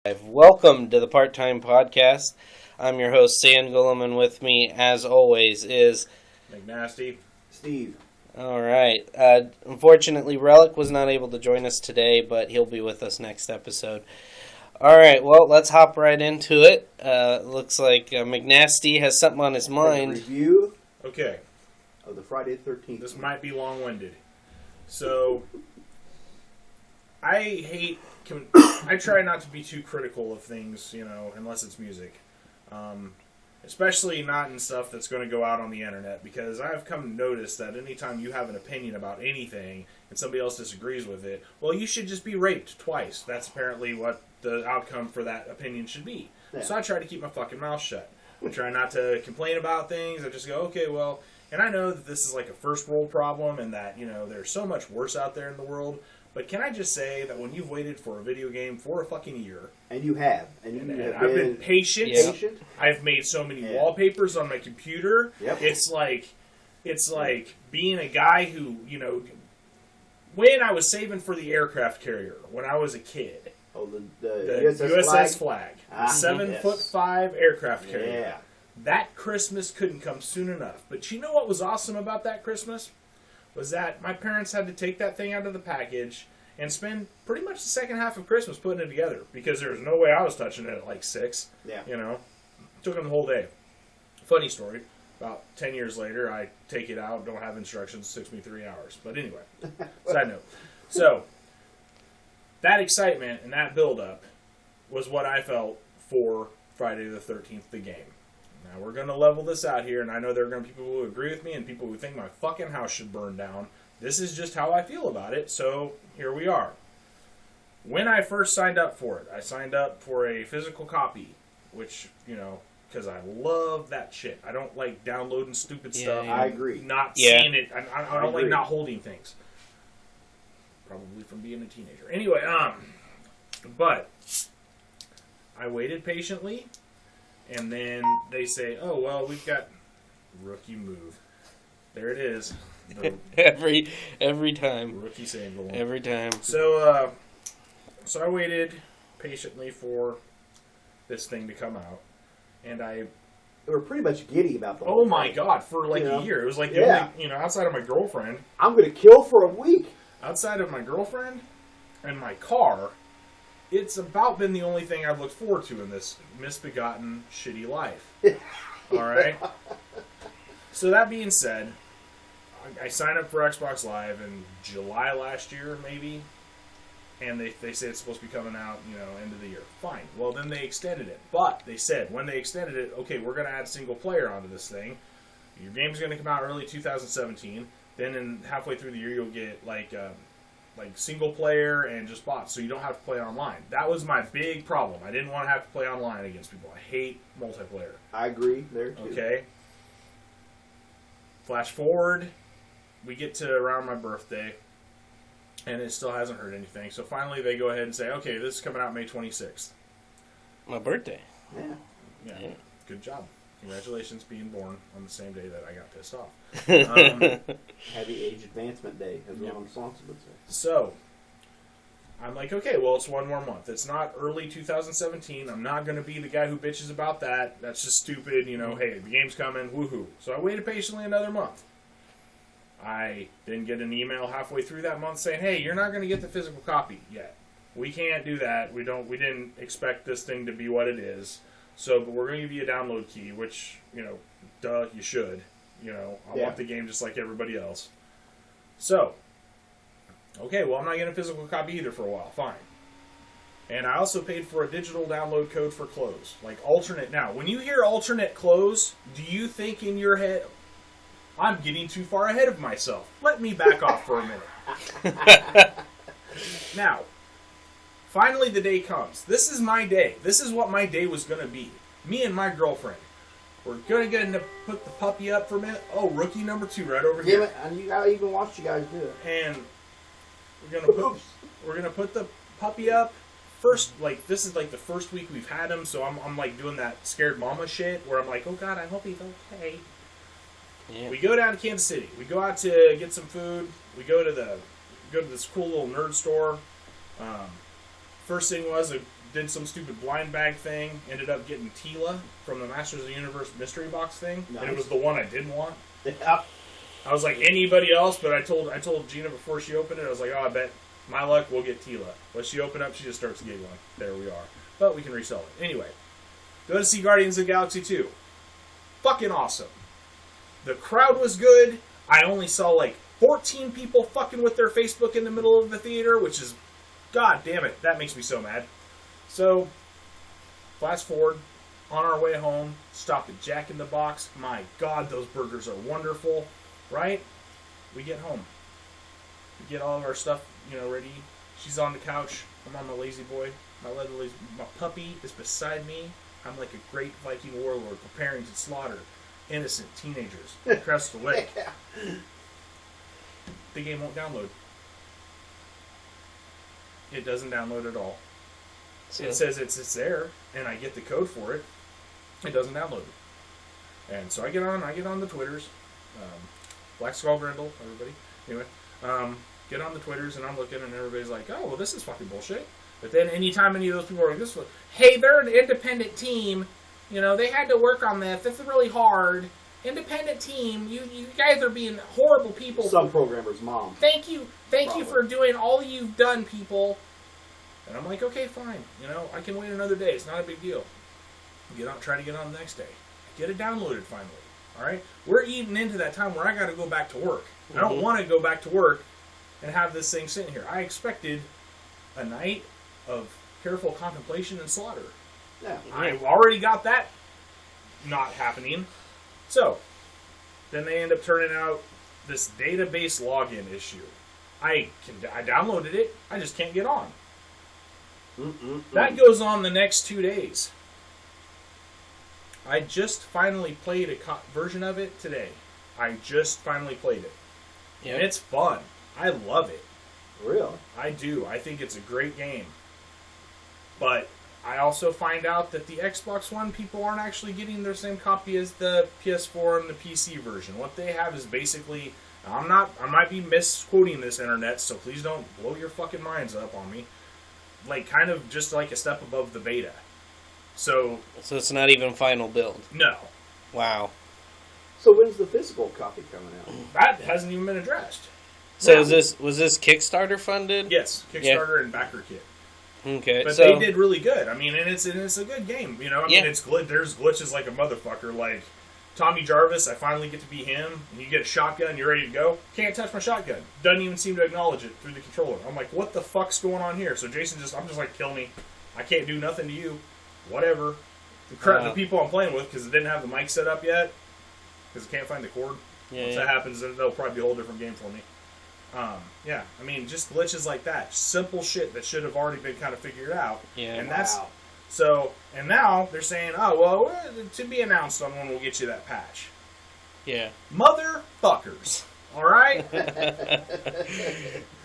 Welcome to the Part-Time Podcast. I'm your host, Sandgulum, and with me, as always, is... McNasty. Steve. All right. Unfortunately, Relic was not able to join us today, but he'll be with us next episode. All right, well, let's hop right into it. Looks like McNasty has something on his mind. Review Okay, of the Friday the 13th. this might be long-winded. So, I try not to be too critical of things, unless it's music. Especially not in stuff that's going to go out on the internet, because I've come to notice that anytime you have an opinion about anything and somebody else disagrees with it, well, you should just be raped twice. That's apparently what the outcome for that opinion should be. Yeah. So I try to keep my fucking mouth shut. I try not to complain about things. I just go, okay, well, and I know that this is like a first world problem and that, there's so much worse out there in the world. But can I just say that when you've waited for a video game for a fucking year... And you have. And I've been patient. Yeah. I've made so many wallpapers on my computer. Yep. It's like being a guy who, when I was saving for the aircraft carrier, when I was a kid. Oh, the USS Flag. Ah, 7'5" aircraft carrier. Yeah. That Christmas couldn't come soon enough. But you know what was awesome about that Christmas? Was that my parents had to take that thing out of the package and spend pretty much the second half of Christmas putting it together, because there was no way I was touching it at like 6. Yeah. Took them the whole day. Funny story. About 10 years later, I take it out, don't have instructions, it took me 3 hours. But anyway, side note. So, that excitement and that build-up was what I felt for Friday the 13th, the game. Now, we're going to level this out here, and I know there are going to be people who agree with me and people who think my fucking house should burn down. This is just how I feel about it, so here we are. When I first signed up for it, I signed up for a physical copy, which, because I love that shit. I don't like downloading stupid stuff. Yeah. I agree. Not seeing it. I don't like agree. not holding things. Probably from being a teenager. Anyway, but I waited patiently. And then they say, oh, well, we've got rookie move. There it is. every time. Rookie single. Every time. So I waited patiently for this thing to come out. And They were pretty much giddy about the whole oh my thing. God, for like a year. It was like the only, outside of my girlfriend. I'm going to kill for a week. Outside of my girlfriend and my car, it's about been the only thing I've looked forward to in this misbegotten, shitty life. Alright? So that being said, I signed up for Xbox Live in July last year, maybe. And they say it's supposed to be coming out, end of the year. Fine. Well, then they extended it. But they said, when they extended it, okay, we're going to add single player onto this thing. Your game's going to come out early 2017. Then halfway through the year, you'll get, like single player and just bots, so you don't have to play online. That was my big problem. I didn't want to have to play online against people. I hate multiplayer. I agree there, too. Okay. Flash forward, we get to around my birthday, and it still hasn't heard anything. So finally they go ahead and say, okay, this is coming out May 26th. My birthday. Yeah. Good job. Congratulations being born on the same day that I got pissed off. Happy Age Advancement Day, as Ron Swanson would say. So, I'm like, okay, well, it's one more month. It's not early 2017. I'm not going to be the guy who bitches about that. That's just stupid. Hey, the game's coming. Woohoo. So I waited patiently another month. I then get an email halfway through that month saying, hey, you're not going to get the physical copy yet. We can't do that. We didn't expect this thing to be what it is. So, but we're going to give you a download key, which, duh, you should. I want the game just like everybody else. So, okay, well, I'm not getting a physical copy either for a while. Fine. And I also paid for a digital download code for close. Like alternate. Now, when you hear alternate close, do you think in your head, I'm getting too far ahead of myself? Let me back off for a minute. Now, finally the day comes. This is my day. This is what my day was going to be. Me and my girlfriend. We're going to put the puppy up for a minute. Oh, rookie number 2 right over here. Yeah, and you gotta even watch you guys do it. And we're gonna put the puppy up. First, this is the first week we've had him, so I'm doing that scared mama shit where I'm like, oh God, I hope he's okay. Yeah. We go down to Kansas City. We go out to get some food. We go to this cool little nerd store. First thing was did some stupid blind bag thing. Ended up getting Tila from the Masters of the Universe mystery box thing, Nice. and it was the one I didn't want. Yeah. I was like anybody else, but I told Gina before she opened it, I was like, oh, I bet my luck we'll get Tila. But she opened up, she just starts giggling. There we are. But we can resell it anyway. Go to see Guardians of the Galaxy 2. Fucking awesome. The crowd was good. I only saw like 14 people fucking with their Facebook in the middle of the theater, which is, god damn it, that makes me so mad. So, fast forward, on our way home, stopped at Jack in the Box. My god, those burgers are wonderful, right? We get home. We get all of our stuff, ready. She's on the couch. I'm on my lazy boy. My puppy is beside me. I'm like a great Viking warlord preparing to slaughter innocent teenagers across the lake. The game won't download. It doesn't download at all. So it says it's there, and I get the code for it. It doesn't download it. And so I get on the Twitters. Black Skull Grindle, everybody. Anyway, get on the Twitters, and I'm looking, and everybody's like, oh, well, this is fucking bullshit. But then anytime any of those people are like, this one, hey, they're an independent team. They had to work on this. This is really hard. Independent team. You guys are being horrible people. Some programmer's mom. Thank you for doing all you've done, people. And I'm like, okay, fine. I can wait another day. It's not a big deal. Try to get on the next day. Get it downloaded finally. All right? We're eating into that time where I got to go back to work. Mm-hmm. I don't want to go back to work and have this thing sitting here. I expected a night of careful contemplation and slaughter. Yeah. I've already got that not happening. So, then they end up turning out this database login issue. I downloaded it. I just can't get on. That goes on the next 2 days. I just finally played a version of it today. I just finally played it. Yep. And it's fun. I love it. Really? I do. I think it's a great game. But I also find out that the Xbox One people aren't actually getting their same copy as the PS4 and the PC version. What they have is basically... I might be misquoting this, internet, so please don't blow your fucking minds up on me. Like, kind of just like a step above the beta. So it's not even final build? No. Wow. So when's the physical copy coming out? That hasn't even been addressed. So was this Kickstarter funded? Yes, Kickstarter and backer kit. Okay, but they did really good. I mean, and it's a good game. I mean, there's glitches like a motherfucker. Like Tommy Jarvis, I finally get to be him, and you get a shotgun, you're ready to go. Can't touch my shotgun. Doesn't even seem to acknowledge it through the controller. I'm like, what the fuck's going on here? So Jason I'm just like, kill me. I can't do nothing to you. Whatever. The people I'm playing with, because it didn't have the mic set up yet, because I can't find the cord. Once that happens, then it'll probably be a whole different game for me. I mean, just glitches like that. Simple shit that should have already been kind of figured out. Yeah. And that's... So, and now they're saying, oh, well, to be announced on when we'll get you that patch. Yeah. Motherfuckers. All right?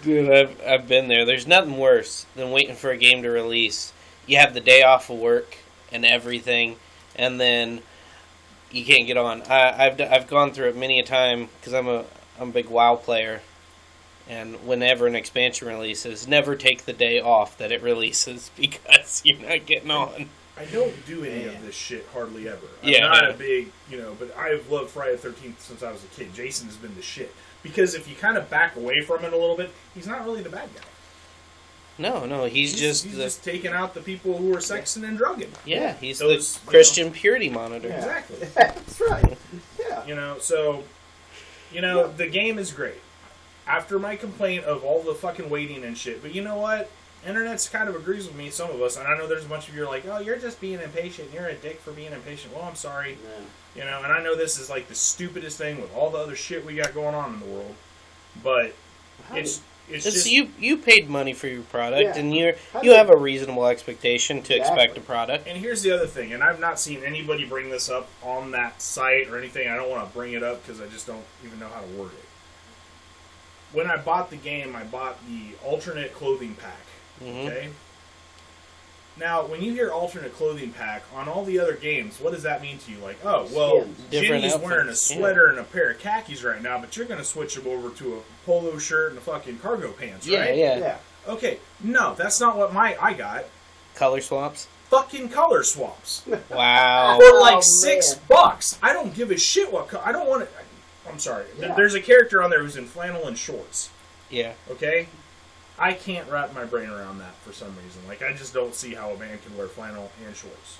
Dude, I've been there. There's nothing worse than waiting for a game to release. You have the day off of work and everything, and then you can't get on. I've gone through it many a time because I'm a big WoW player. And whenever an expansion releases, never take the day off that it releases because you're not getting on. I don't do any of this shit hardly ever. I'm not a big, but I've loved Friday the 13th since I was a kid. Jason has been the shit. Because if you kind of back away from it a little bit, he's not really the bad guy. No, he's just taking out the people who are sexing and drugging. Yeah, he's the Christian purity monitor. Yeah. Exactly. That's right. Yeah. The game is great. After my complaint of all the fucking waiting and shit, but you know what? Internet's kind of agrees with me, some of us, and I know there's a bunch of you are like, oh, you're just being impatient, you're a dick for being impatient. Well, I'm sorry. Yeah. And I know this is like the stupidest thing with all the other shit we got going on in the world, but it's just... You paid money for your product, and you have a reasonable expectation to expect a product. And here's the other thing, and I've not seen anybody bring this up on that site or anything. I don't want to bring it up because I just don't even know how to word it. When I bought the game, I bought the alternate clothing pack. Mm-hmm. Okay? Now, when you hear alternate clothing pack, on all the other games, what does that mean to you? Like, oh, well, Ginny's wearing a sweater and a pair of khakis right now, but you're going to switch him over to a polo shirt and a fucking cargo pants, right? Yeah. Okay, no, that's not what I got. Color swaps. Fucking color swaps Wow. for like Oh, $6. I don't give a shit what. I don't want to. I'm sorry. Yeah. There's a character on there who's in flannel and shorts. Yeah. Okay. I can't wrap my brain around that for some reason. Like, I just don't see how a man can wear flannel and shorts.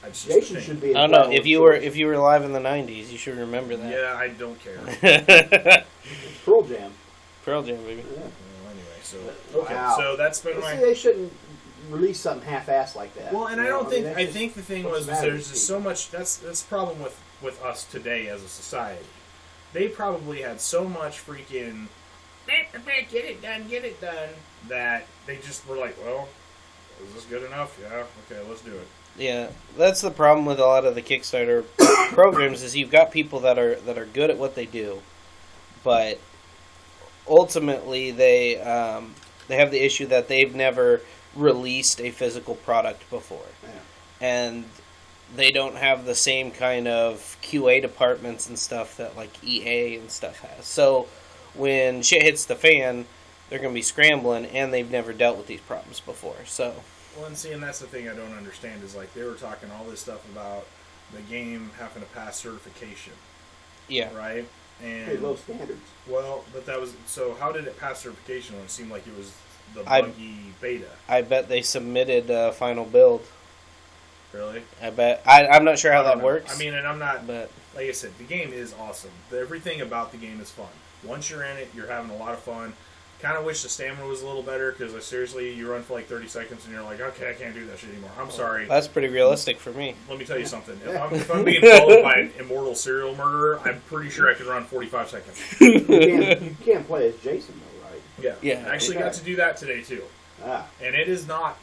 That's just a Jason thing. should be. In I don't know. flannel If you shorts. were alive in the '90s, you should remember that. Yeah, I don't care. Pearl Jam. Pearl Jam, baby. Yeah. Well, anyway, so okay, Wow. so that's been Well, my. see, they shouldn't release something half-assed like that. Well, and I You know, don't think. mean, I that's think the thing what's was the matter there's with just people? so much. That's the problem with us today as a society. They probably had so much freaking get it done that they just were like, well, is this good enough? Yeah, okay, let's do it. Yeah, that's the problem with a lot of the Kickstarter programs is you've got people that are good at what they do, but ultimately they have the issue that they've never released a physical product before, Yeah. and they don't have the same kind of QA departments and stuff that like EA and stuff has. So when shit hits the fan, they're going to be scrambling, and they've never dealt with these problems before. So. Well, and see, and that's the thing I don't understand is like they were talking all this stuff about the game having to pass certification, Yeah. right? Hey, And low standards. well, but that was so. How did it pass certification when it seemed like it was the I- buggy beta? I bet they submitted a final build. Really? I bet. I'm not sure how I don't that know. works. I mean, and I'm not. but Like I said, the game is awesome. Everything about the game is fun. Once you're in it, you're having a lot of fun. Kind of wish the stamina was a little better because seriously, you run for like 30 seconds and you're like, okay, I can't do that shit anymore. I'm sorry. that's pretty realistic for me. Let me tell you something. If I'm being followed by an immortal serial murderer, I'm pretty sure I can run 45 seconds. You can't play as Jason though, right? Yeah. Yeah. I actually got to do that today too. Ah. And it is not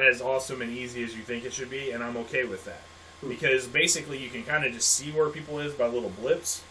as awesome and easy as you think it should be, and I'm okay with that. Because basically you can kind of just see where people is by little blips.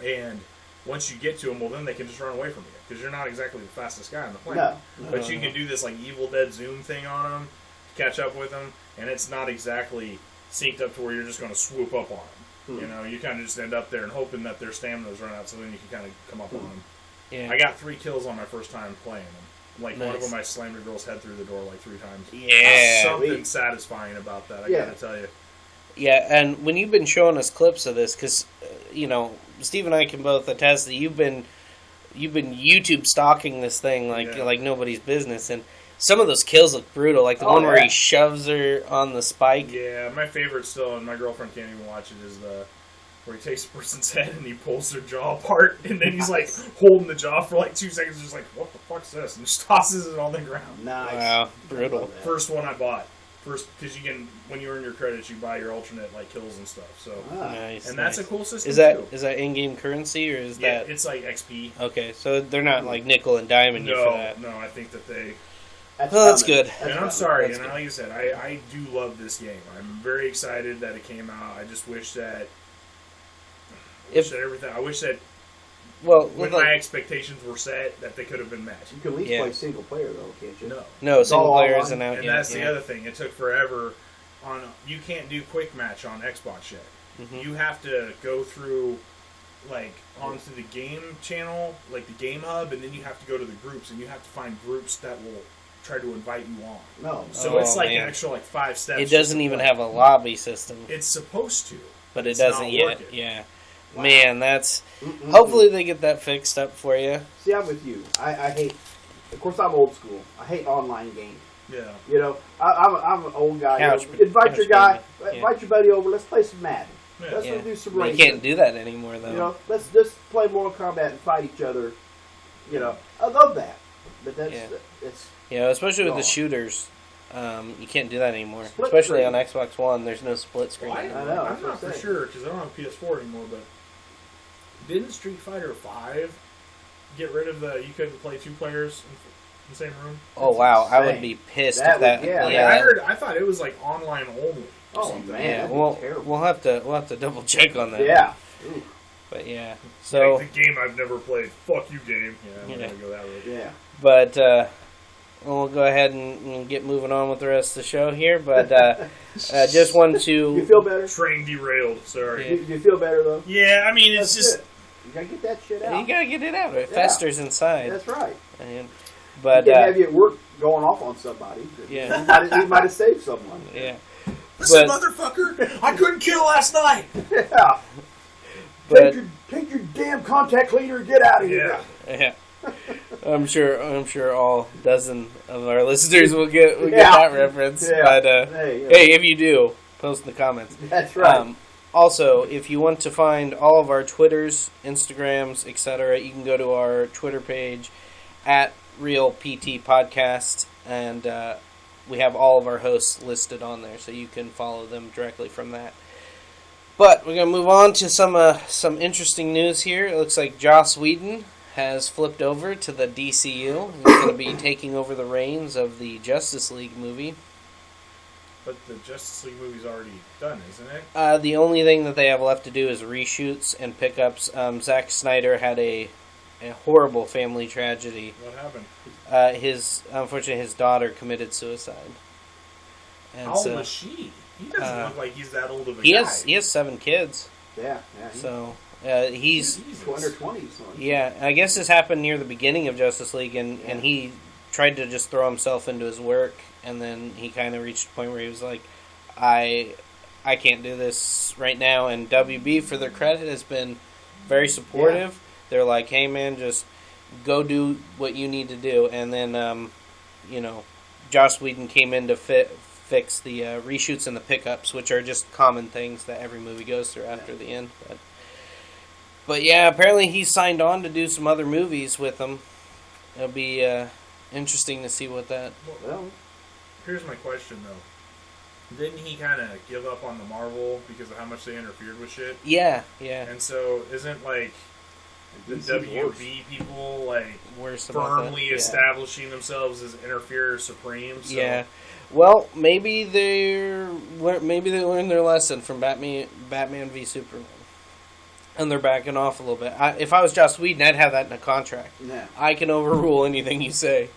And once you get to them, well then they can just run away from you. Because you're not exactly the fastest guy on the planet. No. But you can do this like Evil Dead zoom thing on them, catch up with them, and it's not exactly synced up to where you're just going to swoop up on them. You know, you kind of just end up there and hoping that their stamina's run out, so then you can kind of come up on them. Yeah. I got 3 kills on my first time playing them. Like one of Nice. them, I slammed a girl's head through the door like 3 times. Yeah. Something Sweet. satisfying about that. I Yeah. gotta tell you. Yeah, and when you've been showing us clips of this, because Steve and I can both attest that you've been YouTube stalking this thing like nobody's business, and some of those kills look brutal. Like the Oh, one where yeah. he shoves her on the spike. Yeah, my favorite still, and my girlfriend can't even watch it, is where he takes a person's head and he pulls their jaw apart, and then he's like holding the jaw for like 2 seconds, just like, what the fuck's this? And just tosses it on the ground. Nice. Wow, brutal. Love that. First one I bought. Because you can, when you earn your credits, you buy your alternate like kills and stuff. So, Ah. Nice. and that's nice. a cool system Is that too. in-game currency or is Yeah, that it's like XP. okay? So they're not like nickel and diming you for that. No, I think that they. Well, that's coming. good. And I'm coming. sorry, That's and good. like I said, I do love this game. I'm very excited that it came out. I just wish that. I wish that Well, when with my like, expectations were set, that they could have been met. You can at least Yeah. play single player though, can't you? No. no It's single all player online. isn't out And yet. that's the yeah. other thing. It took forever. You can't do quick match on Xbox yet. Mhm. You have to go through like onto the game channel, like the game hub, and then you have to go to the groups, and you have to find groups that will try to invite you on. No. So it's like man. an actual like 5 steps. It just doesn't to even play. have a lobby system, It's supposed to, but it it's doesn't not yet. working. Yeah, Wow. man, that's Mm-mm. hopefully they get that fixed up for you. See, I'm with you. I hate. Of course, I'm old school. I hate online games. Yeah. You know, I'm an old guy. Couch- invite couch your guy, baby. invite your buddy over. Let's play some Madden. Yeah. Let's Yeah. do some But you racing. can't do that anymore though. You know, let's just play Mortal Kombat and fight each other. You know, I love that, but that's Yeah. it's Especially with the No. shooters, you can't do that anymore. Split Especially screen. on Xbox One, there's no split screen. Well, anymore. I know, I'm that's what not I'm for saying. sure because I don't have PS4 anymore. But didn't Street Fighter 5 get rid of you couldn't play 2 players in the same room? Oh wow, I would insane. be pissed That if that. would- yeah. Yeah, I thought it was like online only. or oh something. man, Yeah, that'd be we'll terrible. have to double check on that. Yeah. Ooh, But yeah, so Like the game I've never played. Fuck you, game. Yeah, I'm Yeah. not gonna go that route. yeah. but we'll go ahead and get moving on with the rest of the show here. But just wanted You to. feel better? Train derailed. Sorry. Yeah. You feel better though? Yeah, I mean it's That's just good. You gotta get that shit out. You gotta get it out. It Yeah. festers inside. That's right. And But he didn't have you at work going off on somebody. Yeah. He might have saved someone. Yeah. Listen, But- motherfucker, I couldn't kill last night. Yeah. But Take your damn contact cleaner and get out of here. Yeah. yeah, I'm sure all dozen of our listeners will get that reference. Yeah. But Hey, hey, if you do, post in the comments. That's right. Also, if you want to find all of our Twitters, Instagrams, etc., you can go to our Twitter page at Real PT Podcast, and we have all of our hosts listed on there, so you can follow them directly from that. But we're going to move on to some interesting news here. It looks like Joss Whedon has flipped over to the DCU. He's going to be taking over the reins of the Justice League movie. But the Justice League movie's already done, isn't it? The only thing that they have left to do is reshoots and pickups. Zack Snyder had a horrible family tragedy. What happened? Unfortunately, his daughter committed suicide. And How old is she? He doesn't look like he's that old of a guy. He has 7 kids. Yeah. So he's Jesus. 20. yeah. I guess this happened near the beginning of Justice League, and he tried to just throw himself into his work, and then he kind of reached a point where he was like, I can't do this right now. And WB, for their credit, has been very supportive. Yeah. They're like, hey man, just go do what you need to do. And then Joss Whedon came in to fix the reshoots and the pickups, which are just common things that every movie goes through after the end. But yeah, apparently he's signed on to do some other movies with them. It'll be interesting to see what that... Well, Here's my question, though. Didn't he kind of give up on the Marvel because of how much they interfered with shit? Yeah. And so isn't, like, the WB people, like, Worse about firmly that. establishing themselves as interferer supreme? So Yeah. Well, maybe they learned their lesson from Batman v Superman, and they're backing off a little bit. If I was Joss Whedon, I'd have that in a contract. yeah. I can overrule anything you say,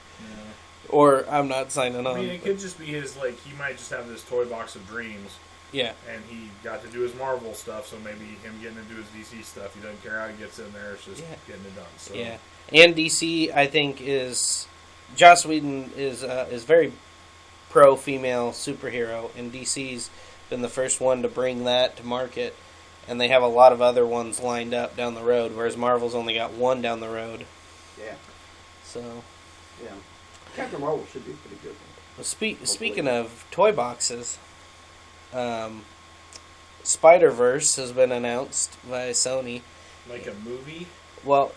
or I'm not signing on. I mean, it could just be his, like, he might just have this toy box of dreams, Yeah. and he got to do his Marvel stuff, so maybe him getting to do his DC stuff, he doesn't care how he gets in there, it's just getting it done. So. Yeah. And DC, I think, Joss Whedon is very pro-female superhero, and DC's been the first one to bring that to market, and they have a lot of other ones lined up down the road, whereas Marvel's only got one down the road. Yeah. So, Yeah. Captain Marvel should be a pretty good one. speaking of toy boxes, Spiderverse has been announced by Sony. Like a movie? Well,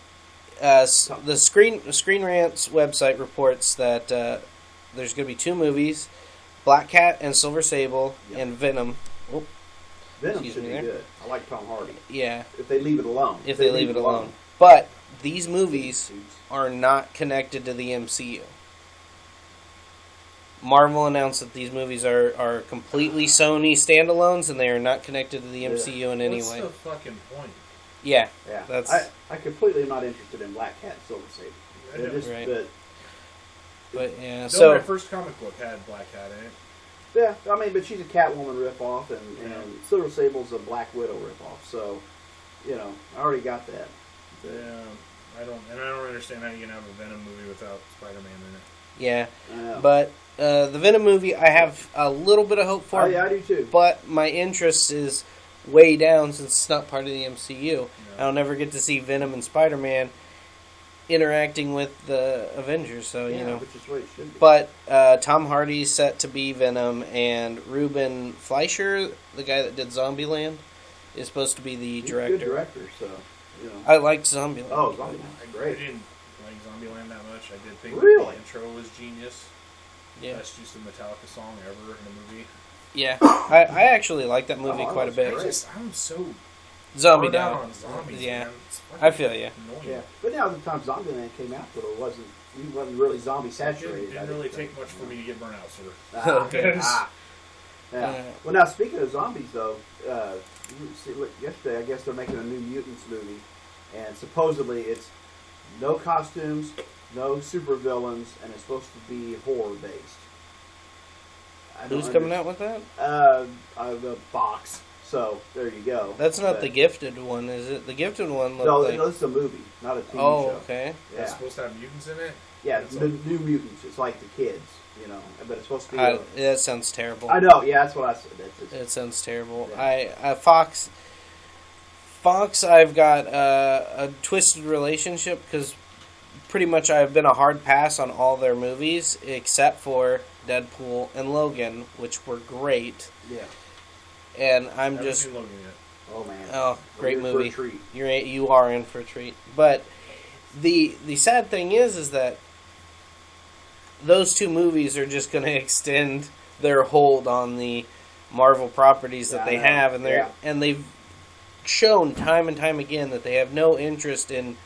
the Screen Rant's website reports that there's going to be 2 movies, Black Cat and Silver Sable, and Venom. Oh, Venom excuse should me be there. good. I like Tom Hardy. Yeah, If they leave it alone. if they leave it alone. But these movies Suits. are not connected to the MCU. Marvel announced that these movies are completely Sony standalones, and they are not connected to the MCU in any What's way. the fucking point? Yeah, Yeah. that's I completely am not interested in Black Cat and Silver Sable. I They're know. just, Right. But yeah. No, So my first comic book had Black Cat in it. yeah, I mean, but she's a Catwoman ripoff, and Silver Sable's a Black Widow ripoff. So, I already got that. But, Yeah, I don't understand how you can have a Venom movie without Spider-Man in it. yeah, I know. but the Venom movie, I have a little bit of hope for. Yeah, I do too. But my interest is way down since it's not part of the MCU. I'll never get to see Venom and Spider-Man interacting with the Avengers, so Which is what it should be. But Tom Hardy's set to be Venom, and Ruben Fleischer, the guy that did Zombieland, is supposed to be the He's director. a good director, so I liked Zombieland. Oh, Zombieland, I great. didn't like Zombieland that much. I did think Really? the intro was genius. Yeah, Best use of Metallica song ever in a movie. yeah. I actually like that movie Oh, quite a that's bit. great. I'm so Zombie burned out down. on zombies, Yeah. man. It's fucking I feel ya. annoying. Yeah, but now the time Zombieland came out, but it wasn't really zombie It saturated. didn't really take much for me to get burnt out, sir. Okay. Yeah. Well, now speaking of zombies, though, yesterday I guess they're making a new Mutants movie, and supposedly it's no costumes, no supervillains, and it's supposed to be horror based. Who's coming out with that? The box. So there you go. That's not But- the Gifted one, is it? The Gifted one looked No, like... no, this is a movie, not a TV Oh, show. okay. Yeah, It's supposed to have mutants in it. yeah, It's New Mutants. It's like the kids, you know, but it's supposed to be. That sounds terrible. I know. Yeah, that's what I said. It sounds terrible. Yeah. Fox, I've got a twisted relationship because pretty much I've been a hard pass on all their movies except for Deadpool and Logan, which were great. Yeah. And I'm Haven't just seen Logan yet. Oh man. oh, great You're in movie. For a treat. You are in for a treat. But the sad thing is that those two movies are just going to extend their hold on the Marvel properties that Yeah, they I know. have, and they've shown time and time again that they have no interest in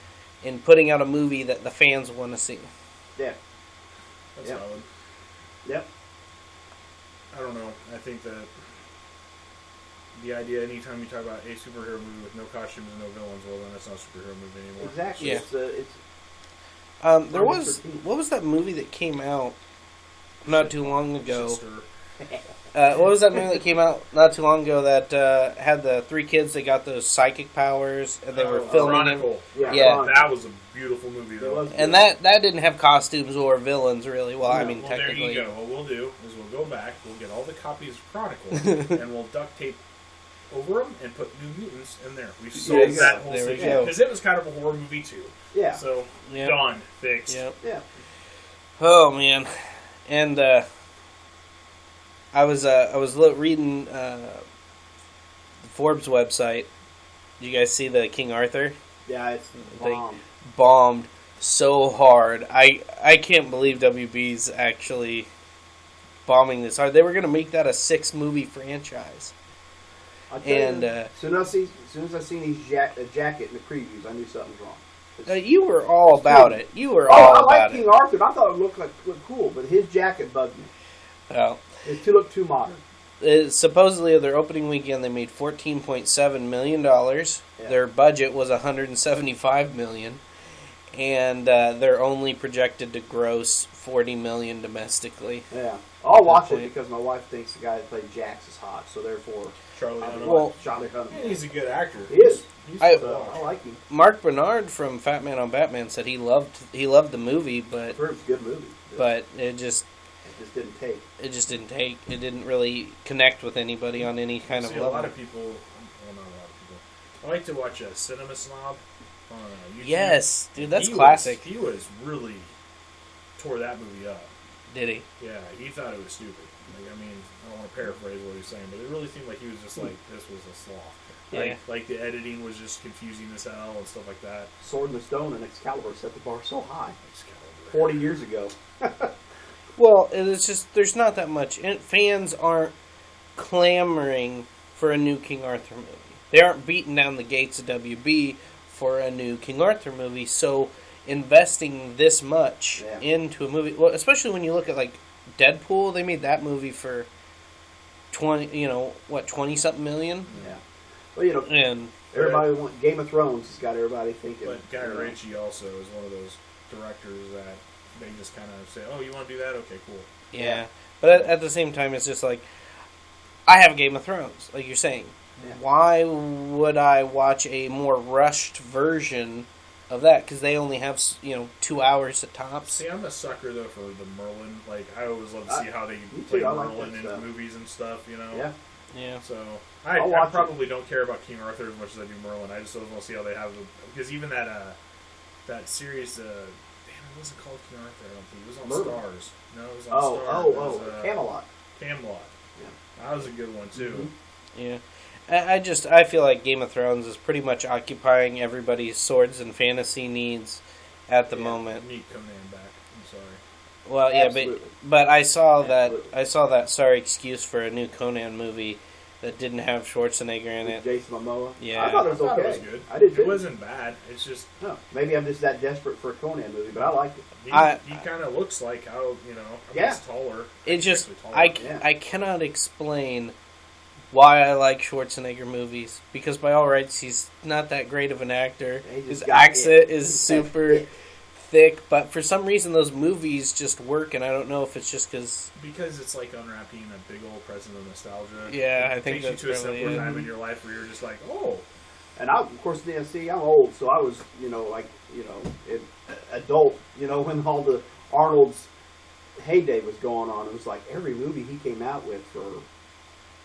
putting out a movie that the fans want to see. Yeah. That's Yep. valid. Yep. I don't know. I think that the idea, anytime you talk about a superhero movie with no costumes and no villains, well, then that's not a superhero movie anymore. Exactly. Yeah. It's There was 13. what was that movie that came out not too long ago? Sister. What was that movie that came out not too long ago that had the three kids that got those psychic powers and they were filming it? Chronicle. Yeah. That was a beautiful movie, though. It was. And that didn't have costumes or villains really. Well, I No. mean Well, there technically. you go. What we'll do is we'll go back, we'll get all the copies of Chronicle, and we'll duct tape over them and put New Mutants in there. We've solved Yes. that whole There we thing. go. Because it was kind of a horror movie, too. Yeah. So, Yeah. done. Fixed. Yep. Yeah. Oh man, and I was reading the Forbes website. Did you guys see the King Arthur? Yeah. It's They bomb. bombed so hard. I can't believe WB's actually bombing this hard. They were going to make that a 6-movie franchise. I tell And, you, as soon as I seen his jacket in the previews, I knew something was wrong. You were all It's about cool. it. You were I all like about King it. Arthur. And I thought it looked cool, but his jacket bugged me. Well, It looked too modern. supposedly, their opening weekend, they made $14.7 million. Yeah. Their budget was $175 million. And they're only projected to gross $40 million domestically. Yeah. I'll watch it point. because my wife thinks the guy that played Jax is hot, so therefore Charlie I'll Hunnam. Well- Charlie Hunnam. And he's a good actor. He is. He's I- fun to watch. I like him. Mark Bernard from Fat Man on Batman said he loved the movie, but It's a good movie. it just didn't take. didn't take. It didn't really connect with anybody on any kind of See, a level. lot of people, well, not a lot of people. I like to watch a Cinema Snob on YouTube. Yes, dude, that's He classic. He was really tore that movie up. Did he? Yeah, he thought it was stupid. Like, I mean, I don't want to paraphrase what he was saying, but it really seemed like he was just like, this was a sloth. Yeah. Like the editing was just confusing as hell and stuff like that. Sword in the Stone and Excalibur set the bar so high. Excalibur. 40 years ago. Well, it's just there's not that much. And fans aren't clamoring for a new King Arthur movie. They aren't beating down the gates of WB for a new King Arthur movie. So investing this much Yeah. into a movie, well, especially when you look at like Deadpool, they made that movie for 20 something million, Yeah. Well, you know, and everybody want Game of Thrones has got everybody thinking. But Guy you know, Ritchie also is one of those directors that they just kind of say, oh, you want to do that? Okay, cool. yeah. But at the same time, it's just like I have Game of Thrones, like you're saying. Yeah. Why would I watch a more rushed version of that? Because they only have 2 hours at tops. See, I'm a sucker, though, for the Merlin. Like, I always love to see how they me play too, I like Merlin that in stuff. movies and stuff, you know? Yeah. Yeah. So, I'll I watch it. probably don't care about King Arthur as much as I do Merlin. I just always want to see how they have the... Because even that series... damn, it wasn't called King Arthur, I don't think. It was on Merlin. Stars. No, it was on Stars. It was, Camelot. Camelot. Yeah. That was a good one, too. Mhm. Yeah. I feel like Game of Thrones is pretty much occupying everybody's swords and fantasy needs at the moment. Need Conan back. I'm sorry. Well, yeah, Absolutely. but I saw Absolutely. that sorry excuse for a new Conan movie that didn't have Schwarzenegger in With it. Jason Momoa. Yeah. I thought it was I thought okay. it was good. I did too. It wasn't bad. It's just... No, maybe I'm just that desperate for a Conan movie, but I liked it. He I kind of looks like how, I mean, Yeah. he's taller. It just Actually taller. Yeah. I cannot explain why I like Schwarzenegger movies because by all rights he's not that great of an actor. Yeah, he just His got accent it. is He's super it. thick, but for some reason those movies just work, and I don't know if it's just because it's like unwrapping a big old present of nostalgia. Yeah, it I think takes you that's to a probably simpler it. time in your life where you're just like, oh. And I, of course, see, I'm old, so I was, adult, when all the Arnold's heyday was going on. It was like every movie he came out with for,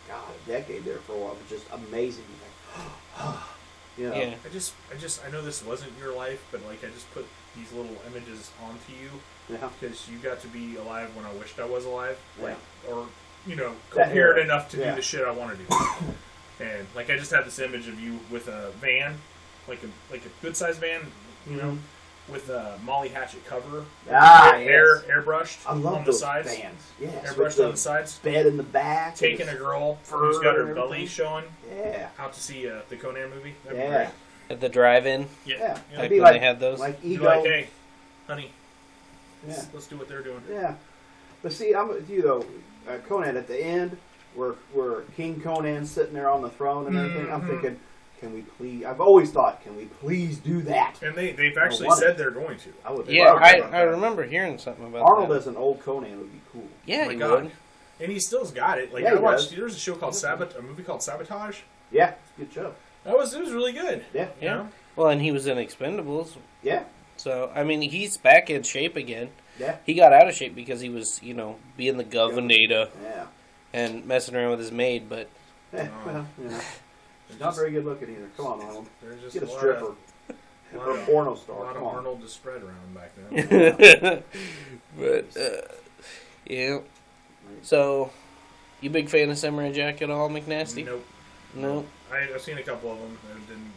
God, a decade there for a while was just amazing. Yeah. I know this wasn't your life, but like I just put these little images onto you because you got to be alive when I wished I was alive, like, or coherent enough to do the shit I want to do. And like I just have this image of you with a van, like a good sized van, with a Molly Hatchet cover, airbrushed I love on those the sides, vans. Yes, airbrushed on the sides, bed in the back, taking a girl who's got her belly showing, out to see the Conan movie. That'd be great. At the drive-in. Yeah. Like when they had those. Like Be Ego. like, hey, honey, let's do what they're doing. Yeah. But see, I'm with you though, Conan at the end, where King Conan's sitting there on the throne and everything. I'm thinking, can we please? I've always thought, can we please do that? And they've actually said they're going to. I remember hearing something about Arnold that. as an old Conan would be cool. Yeah, Oh my he God. would. And he still's got it. Like Yeah, I he watched. does. There's a show called a movie called Sabotage. Yeah, good show. It was really good. Yeah. You know? Well, and he was in Expendables. Yeah. So, I mean, he's back in shape again. Yeah. He got out of shape because he was, being the governor Yeah. and messing around with his maid, but... Well, not very good looking either. Come on, Arnold. There's just Get a lot stripper. of- Or a porno A star. lot Come of on. Arnold to spread around back then. but, yeah. So, you big fan of Samurai Jack at all, McNasty? Nope. No. I've seen a couple of them. And didn't.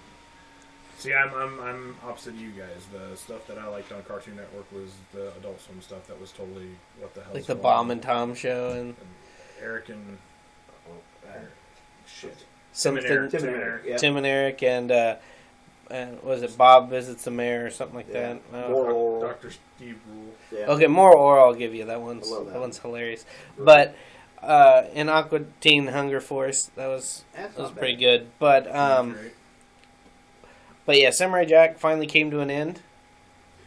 See, I'm opposite of you guys. The stuff that I liked on Cartoon Network was the Adult Swim stuff. That was totally what the hell. Like the Bomb and Tom show and Eric and shit. something. Tim and Eric. Yeah. Tim and Eric and was it Bob Visits the Mayor or something like Yeah. that? Moral. Dr. Steve Rule. Yeah. Okay, more or I'll give you that one's I love that one's hilarious. Right. But in Aqua Teen Hunger Force, that was That's pretty good. But Great. but yeah, Samurai Jack finally came to an end.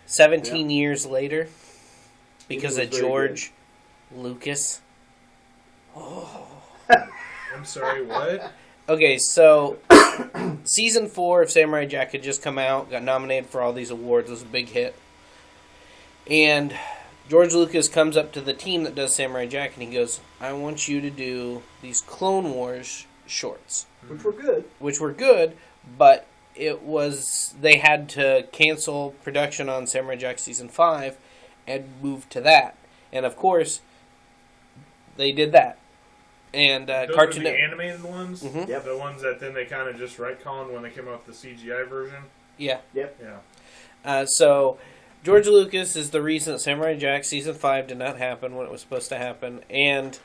17 years later, because It of was very George Lucas. I'm sorry, what? Okay, so season 4 of Samurai Jack had just come out, got nominated for all these awards. It was a big hit. And George Lucas comes up to the team that does Samurai Jack and he goes, I want you to do these Clone Wars shorts. Which were good. Which were good, but they had to cancel production on Samurai Jack Season 5 and move to that. And of course, they did that. And Those Cartoon were the Network. animated ones? Mhm. Yep. The ones that then they kind of just retconned when they came out with the CGI version? Yeah. Yep. Yeah. So, George Lucas is the reason that Samurai Jack Season 5 did not happen when it was supposed to happen. And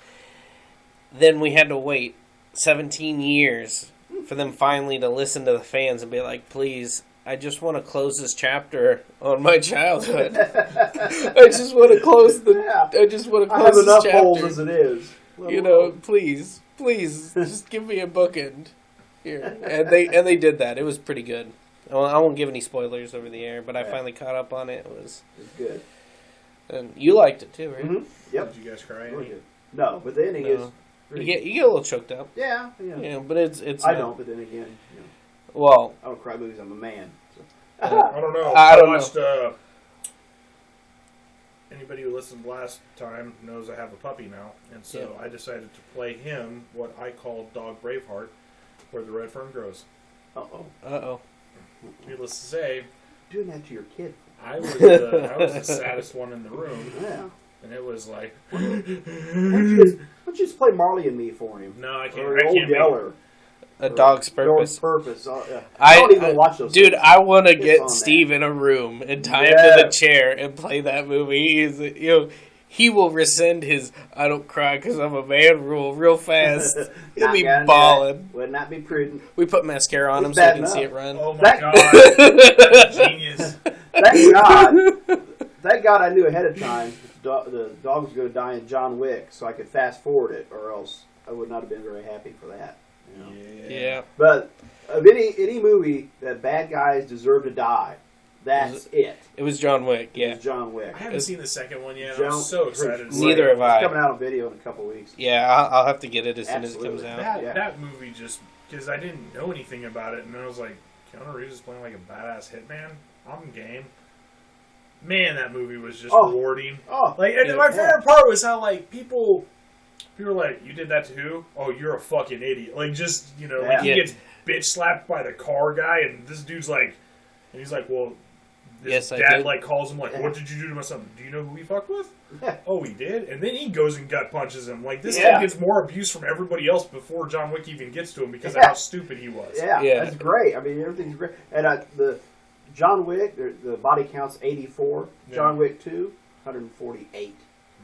then we had to wait 17 years for them finally to listen to the fans and be like, please, I just want to close this chapter on my childhood. I just want to close Yeah. I just want to I close have this enough chapter. holes as it is. Please, just give me a bookend here. And they did that. It was pretty good. Well, I won't give any spoilers over the air, but I finally caught up on it. It was good. And you liked it too, right? Mm-hmm. Yep. Did you guys cry Really any? good. No, but the ending No. is. You Really get a little choked up. Yeah. But it's. I don't, but then again, Well, I don't cry movies. I'm a man. So. I don't know. I don't watched, anybody who listened last time knows I have a puppy now, and so I decided to play him what I call Dog Braveheart, where the red fern grows. Uh-oh. Needless to say, Doing that to your kid. I was the saddest one in the room, Yeah. and it was like, Why don't you just play Marley and Me for him? no, I can't. Or I Old can't. Yeller. A Dog's Purpose. Dog's Purpose. I don't even watch those. Dude, things. I want to It's get on Steve that. in a room and tie him to the chair and play that movie. He will rescind his "I don't cry because I'm a man" rule real fast. He'll Not be gonna do balling. that. Would not be prudent. We put mascara on him It's so you bad can enough. see it run. Oh my That- god, genius! Thank God I knew ahead of time the dog was going to die in John Wick, so I could fast forward it, or else I would not have been very happy for that. Yeah. But of any movie that bad guys deserve to die, That's it. It was John Wick, It yeah. was John Wick. I haven't seen the second one yet. John- I'm so excited to see Neither it. have I. It's coming out on video in a couple of weeks. Yeah, I'll have to get it as soon as it comes Absolutely. out. That, Yeah. that movie just, because I didn't know anything about it, and then I was like, Keanu Reeves is playing like a badass hitman? I'm game. Man, that movie was just rewarding. Oh, Like, and my favorite part was how, like, people were like, you did that to who? Oh, you're a fucking idiot. Like, just, you know, like, he Yeah. gets bitch slapped by the car guy, and this dude's like, and he's like, well, this Yes, I dad, did. like, calls him, like, Yeah. what did you do to my son? Do you know who he fucked with? Yeah. Oh, he did? And then he goes and gut punches him. Like, this Yeah. kid gets more abuse from everybody else before John Wick even gets to him because of Yeah. how stupid he was. Yeah, Yeah. that's great. I mean, everything's great. And the John Wick, the body count's 84. Yeah. John Wick 2, 148.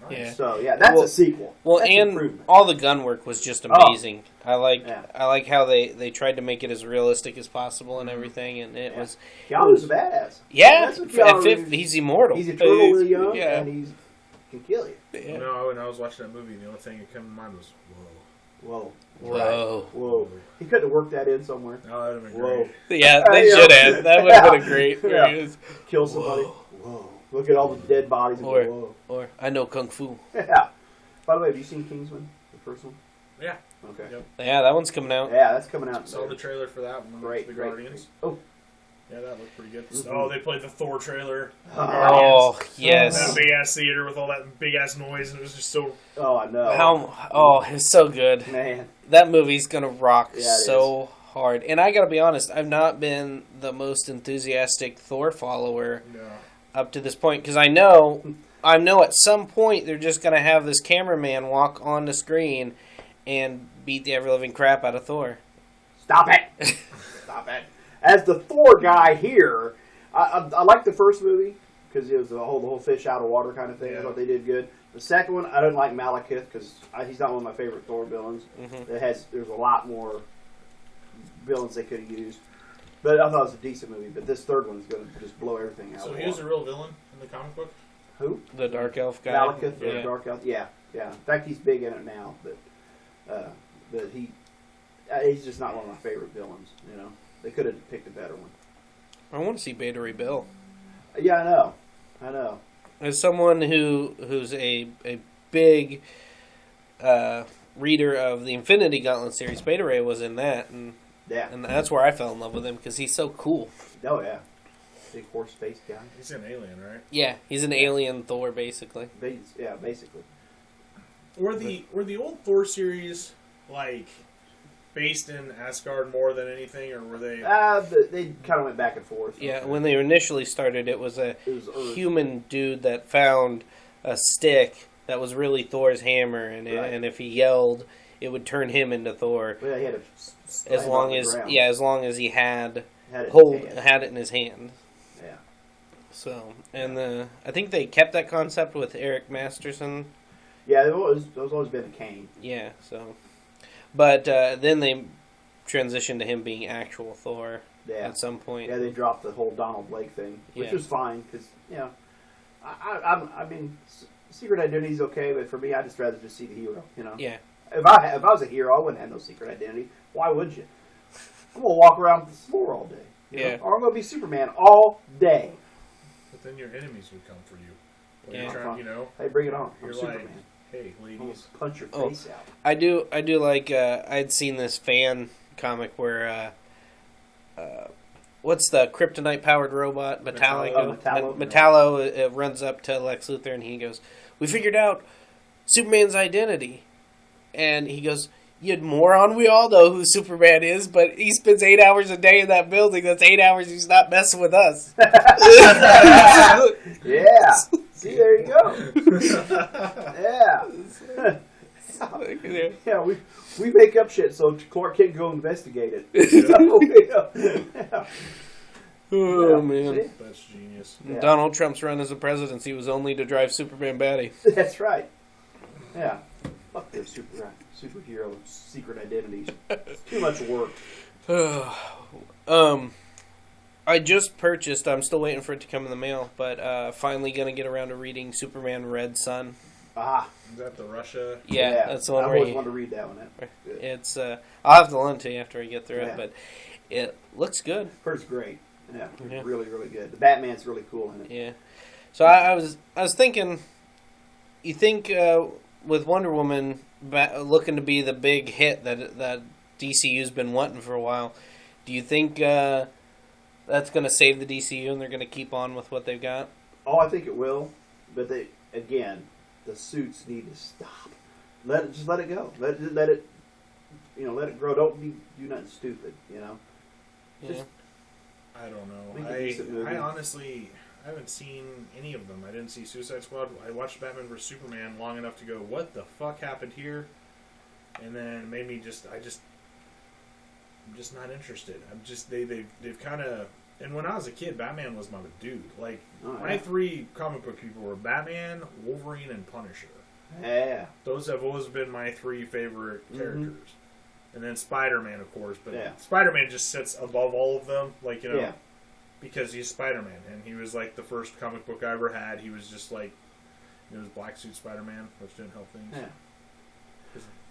Nice. Yeah. So yeah, that's Well- a sequel. Well, That's and improvement. all the gun work was just amazing. I Yeah. like how they tried to make it as realistic as possible and everything, and it Yeah. was Keanu's a badass. yeah. That's what At Keanu 50, Reeves- he's immortal. He's eternally young, Yeah. and he can kill you. Yeah. No, when I was watching that movie, the only thing that came to mind was, whoa. Whoa, Whoa. whoa! He couldn't have worked that in somewhere. Oh, that would have been Whoa! great. Yeah, they Yeah. should have. That would have been a great. Yeah. Phrase. Kill somebody. Whoa! Look at all the dead bodies. And Or- go, whoa! Or I know kung fu. Yeah. By the way, have you seen Kingsman, the first one? Yeah. Okay. Yep. Yeah, that one's coming out. Yeah, that's coming out. Saw the trailer for that one. Great, The great, Guardians. great. Oh. Yeah, that looked pretty good. Mhm. Oh, they played the Thor trailer. Oh That yes. big ass theater with all that big ass noise, and it was just so. Oh, I know. It's so good. Man. That movie's gonna rock Yeah, it so hard. And I gotta be honest, I've not been the most enthusiastic Thor follower No. up to this point because I know at some point they're just gonna have this cameraman walk on the screen and beat the ever living crap out of Thor. Stop it! Stop it! As the Thor guy here, I like the first movie because it was the whole fish out of water kind of thing. I Yeah. thought they did good. The second one, I didn't like Malekith because he's not one of my favorite Thor villains. Mhm. There's a lot more villains they could have used, but I thought it was a decent movie. But this third one's going to just blow everything out. So of the he was water. a real villain in the comic book? Who? The Dark Elf guy. Malekith, the Yeah. Dark Elf. Yeah. In fact, he's big in it now, but he's just not one of my favorite villains. You know, they could have picked a better one. I want to see Beta Ray Bill. Yeah, I know. As someone who's a big reader of the Infinity Gauntlet series, Beta Ray was in that, and Yeah. that's where I fell in love with him because he's so cool. Oh yeah. Big horse face guy. He's an alien, right? Yeah, he's an alien Thor basically. Yeah, basically. Were the old Thor series like based in Asgard more than anything, or were they? They kind of went back and forth. Yeah, when they initially started, it was a It was Earth. human dude that found a stick that was really Thor's hammer, and Right. and if he yelled, it would turn him into Thor. Well, he had As long as he had had it in his hand. Yeah. So, and I think they kept that concept with Eric Masterson. Yeah, there's always been a Kane. Yeah, so. But then they transitioned to him being actual Thor Yeah. at some point. Yeah, they dropped the whole Donald Blake thing, which Yeah. was fine because I mean, Secret Identity's okay, but for me, I'd just rather just see the hero. You know. Yeah. If I was a hero, I wouldn't have no secret identity. Why would you? I'm gonna walk around the floor all day. You know? Yeah. Or I'm gonna be Superman all day. But then your enemies would come for you. When Yeah. you're trying, you know, Hey, bring it on! I'm you're Superman. like, hey, I'm gonna ladies. punch your Oh. face out. I do like I'd seen this fan comic where what's the kryptonite powered robot Metallo? Metallo runs up to Lex Luthor and he goes, "We figured out Superman's identity," and he goes, "You moron! We all know who Superman is, but he spends 8 hours a day in that building. That's 8 hours he's not messing with us." Yeah. See, there you go. Yeah. Yeah, we make up shit so Clark Kent can go investigate it. So, Oh man. See? That's genius. Yeah. Donald Trump's run as a presidency was only to drive Superman batty. That's right. Yeah. Fuck their superhero secret identities. It's too much work. I just purchased, I'm still waiting for it to come in the mail, but finally going to get around to reading Superman Red Sun. Ah. Is that the Russia? Yeah, that's the one I where always wanted to read that one. That's good. it's, I'll have to loan it to you after I get through Yeah. it, but it looks good. Heard it's great. Yeah, Yeah. really, really good. The Batman's really cool in it. Yeah. So I was thinking, you think with Wonder Woman looking to be the big hit that DCU's been wanting for a while, do you think that's going to save the DCU and they're going to keep on with what they've got? Oh, I think it will, but the suits need to stop. Let it go. Let it let it grow. Don't do nothing stupid. Just I don't Make know. a decent movie. I honestly haven't seen any of them. I didn't see Suicide Squad. I watched Batman vs Superman long enough to go, what the fuck happened here? And then it made me I'm just not interested. They've kind of. And when I was a kid, Batman was my dude. Like my 3 comic book people were Batman, Wolverine, and Punisher. Yeah. Those have always been my 3 favorite characters. And then Spider-Man, of course. But Spider-Man just sits above all of them. Because he's Spider-Man. And he was like the first comic book I ever had. He was just like, it was Black Suit Spider-Man, which didn't help things. Yeah.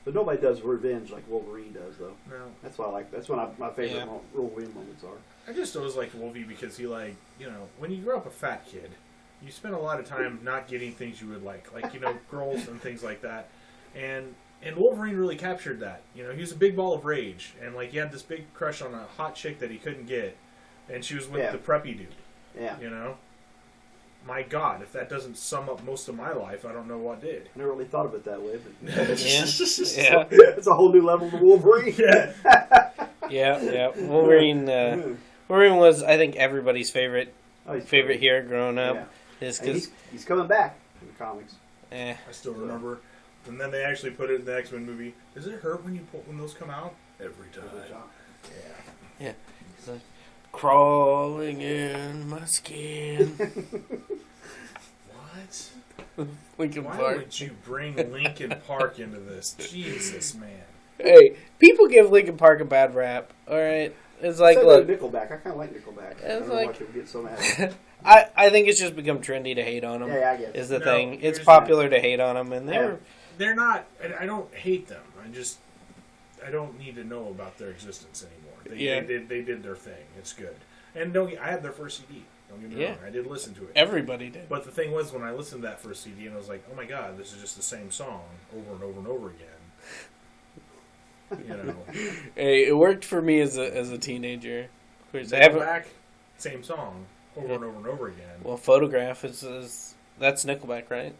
But nobody does revenge like Wolverine does, though. No. That's why that's what my favorite Wolverine moments are. I just always liked Wolvie because he, when you grow up a fat kid, you spend a lot of time not getting things you would like girls and things like that. And Wolverine really captured that. He was a big ball of rage, and he had this big crush on a hot chick that he couldn't get, and she was with the preppy dude. Yeah. My God, if that doesn't sum up most of my life, I don't know what did. I never really thought of it that way, but Yeah. It's a whole new level to Wolverine. Yeah. Wolverine was, I think, everybody's favorite hero growing up. Yeah. Is because he's coming back in the comics. I still remember. And then they actually put it in the X-Men movie. Does it hurt when those come out? Every time. Yeah. It's like, crawling in my skin. What? Linkin Why Park. would you bring Linkin Park into this? Jesus, man. Hey, people give Linkin Park a bad rap. All right, it's like, look, Nickelback. I kind of like Nickelback. I don't know why people get so mad. I think it's just become trendy to hate on them. Yeah, I guess. Is the thing. It's popular to hate on them, and they're not. I don't hate them. I don't need to know about their existence anymore. They did their thing. It's good. And I had their first CD. Don't get me wrong. I did listen to it. Everybody did. But the thing was, when I listened to that first CD, and I was like, oh my God, this is just the same song over and over and over again. Hey, it worked for me as a teenager. Nickelback, same song over and over and over again. Well, Photograph is that's Nickelback, right?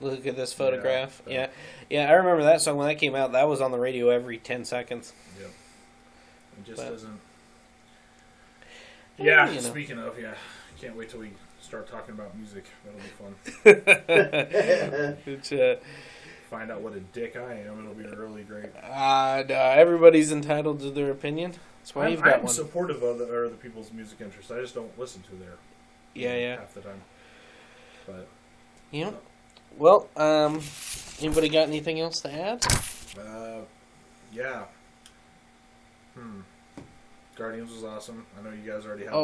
Look at this photograph. Yeah. I remember that song when that came out. That was on the radio every 10 seconds. Yep. It just doesn't. Yeah. Speaking of, can't wait till we start talking about music. That'll be fun. Find out what a dick I am. It'll be really great. No, everybody's entitled to their opinion. That's why you've got one. I'm supportive of other people's music interests. I just don't listen to their half the time. But well, anybody got anything else to add? Yeah. Guardians was awesome. I know you guys already have.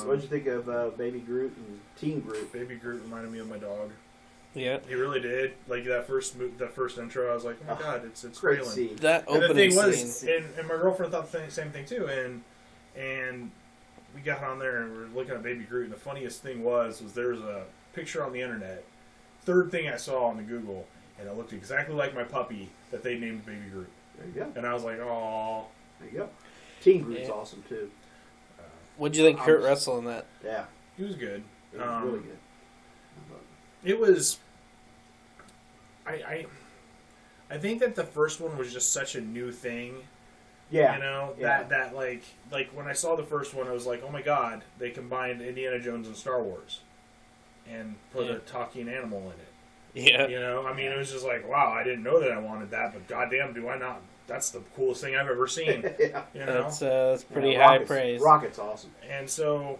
What'd you think of Baby Groot and Teen Groot? Baby Groot reminded me of my dog. Yeah, he really did. Like that first intro, I was like, "Oh my God, it's great Raylan." scene. That opening scene. And my girlfriend thought the same thing too. And we got on there and we were looking at Baby Groot. And the funniest thing was there was a picture on the internet. Third thing I saw on the Google, and it looked exactly like my puppy that they named Baby Groot. There you go. And I was like, "Oh." There you go. Teen Groot's awesome too. What'd you think, Kurt Russell, in that? Yeah, he was good. It was really good. It was. I think that the first one was just such a new thing. Yeah. That like when I saw the first one, I was like, oh my God, they combined Indiana Jones and Star Wars, and put a talking animal in it. Yeah. It was just like, wow, I didn't know that I wanted that, but goddamn, do I not? That's the coolest thing I've ever seen. That's pretty high praise. Rocket's awesome. And so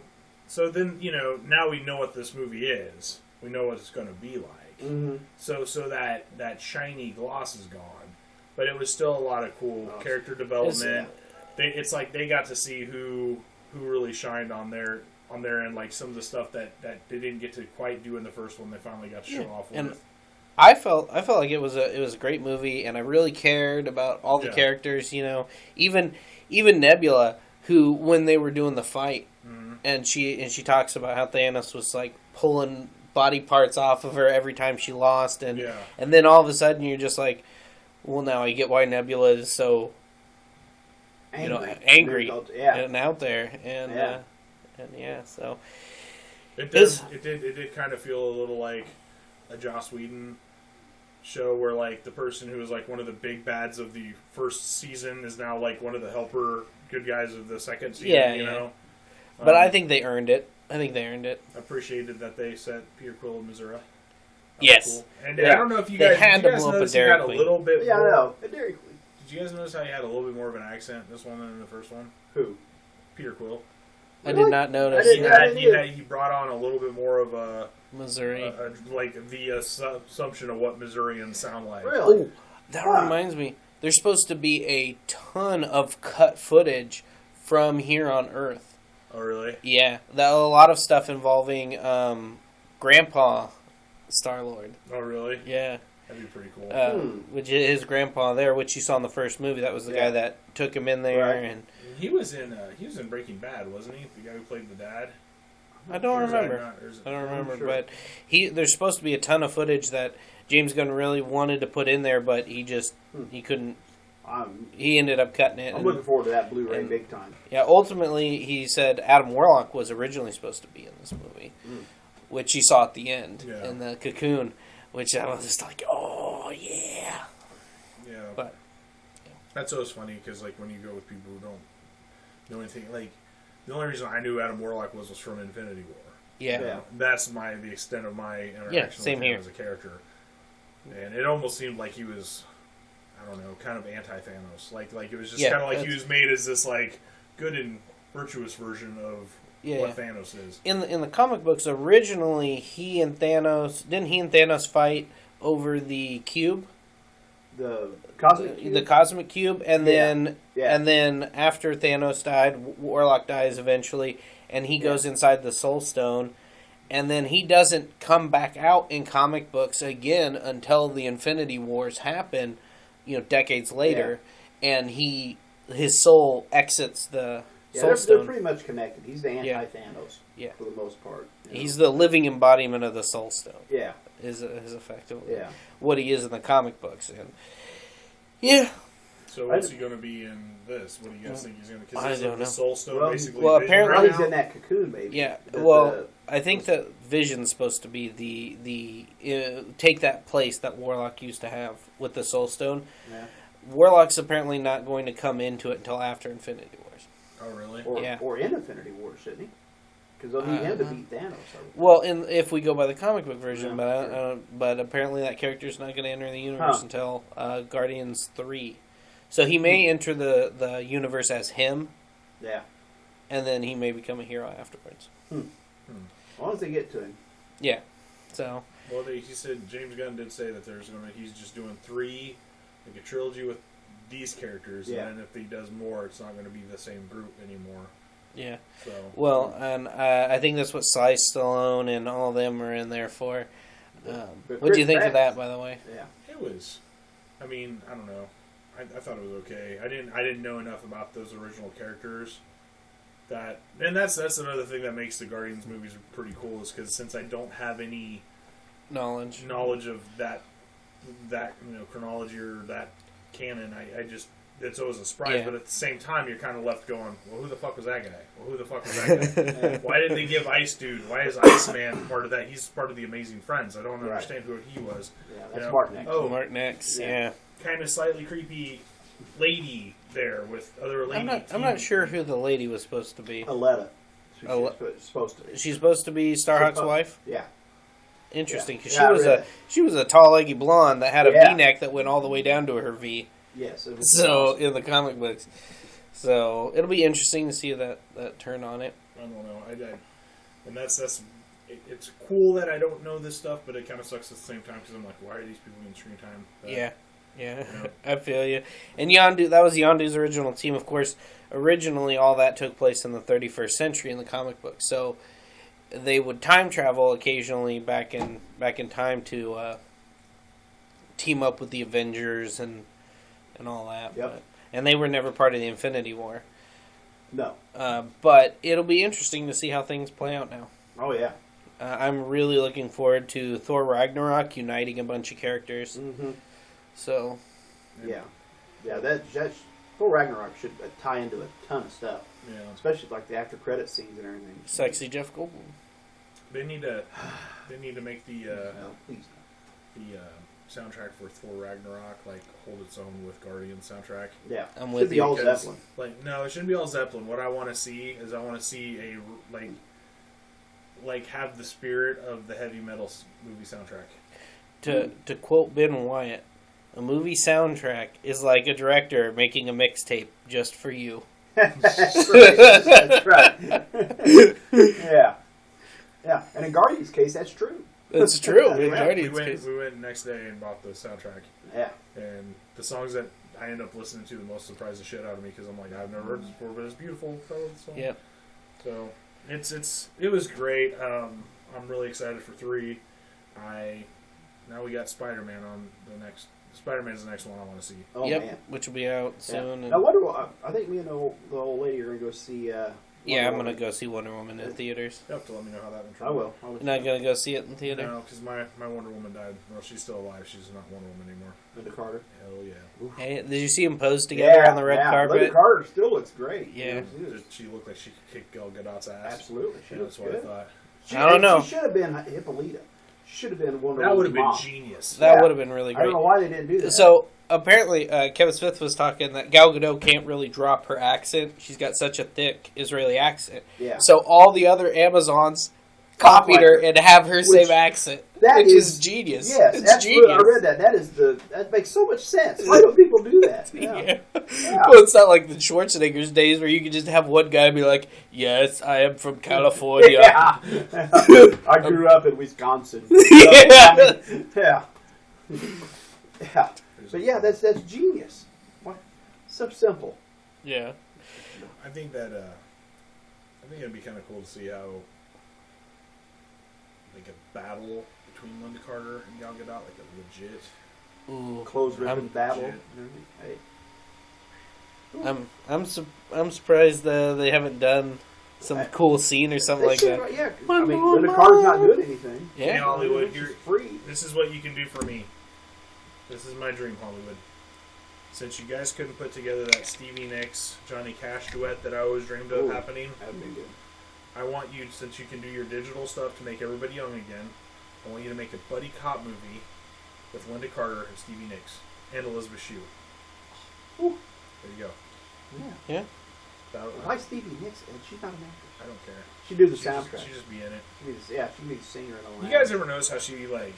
then now we know what this movie is. We know what it's going to be like. Mm-hmm. So that shiny gloss is gone, but it was still a lot of cool character development. It's like they got to see who really shined on their end, like some of the stuff that they didn't get to quite do in the first one. They finally got to show off with. And I felt like it was a great movie, and I really cared about all the characters. Even Nebula. who, when they were doing the fight, Mhm. and she talks about how Thanos was like pulling body parts off of her every time she lost, and Yeah. and then all of a sudden you're just like, well, now I get why Nebula is so angry Yeah. and out there, and Yeah. so It Is- did kind of feel a little like a Joss Whedon show where like the person who was like one of the big bads of the first season is now like one of the helper good guys of the second season. Yeah, you yeah. know. but I think they earned it. I think they earned it. Appreciated that they set Peter Quill in Missouri. That was Yes. cool. And Yeah. I don't know if you They guys had did you to guys blow up a notice he Dairy had a Queen. little bit Yeah, I more. know. But Dairy Queen. Did you guys notice how he had a little bit more of an accent this one than in the first one? Who? Peter Quill. I did not notice. I didn't either. He brought on a little bit more of a Missouri. like the assumption of what Missourians sound like. Really? Oh, that reminds me. There's supposed to be a ton of cut footage from here on Earth. Oh, really? Yeah, a lot of stuff involving Grandpa Star-Lord. Oh, really? Yeah, That'd be pretty cool. which is his grandpa there, which you saw in the first movie. That was the guy that took him in there, Right. and he was in Breaking Bad, wasn't he? The guy who played the dad. I don't Or is that remember. not- or is it- I don't remember, sure. but there's supposed to be a ton of footage that James Gunn really wanted to put in there, but he couldn't. I'm He ended up cutting it. and- looking forward to that Blu-ray and- big time. Yeah, ultimately, he said Adam Warlock was originally supposed to be in this movie, which you saw at the end Yeah. in the Cocoon, which I was just like, oh, yeah. Yeah. But That's always funny because like when you go with people who don't know anything, like the only reason I knew Adam Warlock was from Infinity War. yeah. Yeah. That's the extent of my interaction same with him here. as a character. And it almost seemed like he was, I don't know, kind of anti-Thanos. Like it was just Yeah, kind of like he that's- was made as this like good and virtuous version of Yeah, what yeah. Thanos is. In the comic books, originally, he and Thanos fight over the cube? The Cosmic Cube? The cosmic cube, and then Yeah. and then after Thanos died, Warlock dies eventually, and he goes inside the Soul Stone, and then he doesn't come back out in comic books again until the Infinity Wars happen, decades later, and his soul exits the Yeah, Soul they're Stone. pretty much connected. He's the anti-Thanos Yeah. for the most part. you know? He's the living embodiment of the Soul Stone. Yeah, Is effectively yeah. what he is in the comic books, and yeah. So what's he going to be in this? What do you guys think he's going to? I don't know. The Soul Stone Well, basically. well, Vision apparently- Well, right he's now? in that cocoon, maybe. Yeah, The- well, I think that Vision's supposed to be the take that place that Warlock used to have with the Soul Stone. yeah. Warlock's apparently not going to come into it until after Infinity Wars. Oh, really? Or in Infinity War, shouldn't he? Because they'll need him to beat Thanos. Well, if we go by the comic book version, Yeah, but apparently that character's not going to enter the universe Huh. until Guardians 3. So he may enter the universe as him, Yeah. and then he may become a hero afterwards. As long as they get to him. Yeah. So Well, he said James Gunn did say that he's just doing 3, like a trilogy with these characters, Yeah. and then if he does more, it's not going to be the same group anymore. yeah. So Well, and I think that's what Cy Stallone and all of them are in there for. But What do you Chris think of Pratt- that, by the way? Yeah. it was. I mean, I don't know. I thought it was okay. I didn't know enough about those original characters. And that's another thing that makes the Guardians movies pretty cool is because since I don't have any Knowledge. knowledge of that chronology or that canon, I just it's always a surprise. Yeah. But at the same time, you're kind of left going, well, who the fuck was that guy? Well, who the fuck was that guy? Why didn't they give Ice Dude? Why is Iceman part of that? He's part of the Amazing Friends. I don't Right. understand who he was. Yeah, that's Yeah. Martin X. Oh, Mark X, Yeah. yeah. kind of slightly creepy lady there with other lady. I'm not sure who the lady was supposed to be. Aletta. She's Ale- supposed to be. She's supposed to be Starhawk's Supposed- wife. Yeah. Interesting, because Yeah, I read she was a tall, leggy blonde that had a Yeah. V-neck that went all the way down to her V. Yes. It was So in the comic books, so it'll be interesting to see that turn on it. I don't know. And it's cool that I don't know this stuff, but it kind of sucks at the same time because I'm like, why are these people getting screen time? Yeah. Yeah. I feel you. And Yondu, that was Yondu's original team. Of course, originally all that took place in the 31st century in the comic book. So they would time travel occasionally back in time to team up with the Avengers and all that. Yep. And they were never part of the Infinity War. No. But it'll be interesting to see how things play out now. Oh, yeah. I'm really looking forward to Thor Ragnarok uniting a bunch of characters. Mm-hmm. So, Yeah. Yeah, that's Thor Ragnarok should tie into a ton of stuff. Yeah. Especially like the after credit scenes and everything. sexy Jeff Goldblum. They need to make the No, please soundtrack for Thor Ragnarok like hold its own with Guardians soundtrack. Yeah. I'm Should with be you. all Because, Zeppelin. Like no, it shouldn't be all Zeppelin. What I want to see is like have the spirit of the heavy metal movie soundtrack. To quote Ben Wyatt, a movie soundtrack is like a director making a mixtape just for you. That's right. That's right. Yeah. Yeah. And in Guardians' case, that's true. That's true. In Yeah, Guardians' we case. went next day and bought the soundtrack, Yeah. and the songs that I ended up listening to the most surprised the shit out of me because I'm like I've never heard this before, but it's beautiful. I love the song. Yeah. So it was great. I'm really excited for 3. Now we got Spider-Man on the next. Spider-Man's the next one I want to see. Oh, Yep, man. which will be out soon. Yeah. I wonder. I think me and the old lady are going to go see. Yeah, I'm Wonder going to go see Wonder Woman in theaters. You have to let me know how that went. I will. You're not going to go see it in theater? No, because my Wonder Woman died. Well, she's still alive. She's not Wonder Woman anymore. Linda Carter. Hell yeah. Hey, did you see them pose together on the red carpet? Linda Carter still looks great. Yeah. Did she looked like she could kick Gal Gadot's ass. Absolutely. She Yeah, looks that's what good. I thought. I don't know. She should have been Hippolyta. She should have been Wonder That would have Woman's been mom. genius. That Yeah. would have been really I don't great. know why they didn't do that. So, apparently, Kevin Smith was talking that Gal Gadot can't really drop her accent. She's got such a thick Israeli accent. yeah. So, all the other Amazons copied her and have her same accent. That which is genius. Yes, It's absolutely. genius. I read that. That makes so much sense. Why don't people do that? Yeah. Yeah. Well, it's not like the Schwarzenegger's days where you could just have one guy be like, "Yes, I am from California." Yeah. I grew up in Wisconsin. Yeah. Yeah. Yeah. But yeah, that's genius. What? So simple. Yeah. I think it'd be kind of cool to see how like a battle between Linda Carter and Gal Gadot, like a legit. Ooh. Closed ribbon battle. legit. Hey. I'm surprised they haven't done some cool scene or something like that. Yeah. I mean, Linda Carter's not doing anything. Hey, Yeah. Hollywood, She's here, free. this is what you can do for me. This is my dream, Hollywood. Since you guys couldn't put together that Stevie Nicks, Johnny Cash duet that I always dreamed of Ooh. happening, That'd be good. I want you, since you can do your digital stuff to make everybody young again, I want you to make a buddy cop movie with Linda Carter and Stevie Nicks and Elizabeth Shue. Ooh. There you go. Yeah. Yeah. Why Stevie Nicks? And she's not an actress. I don't care. She do the She soundtrack. just be in it. She can be the singer and all that. You guys ever notice how she like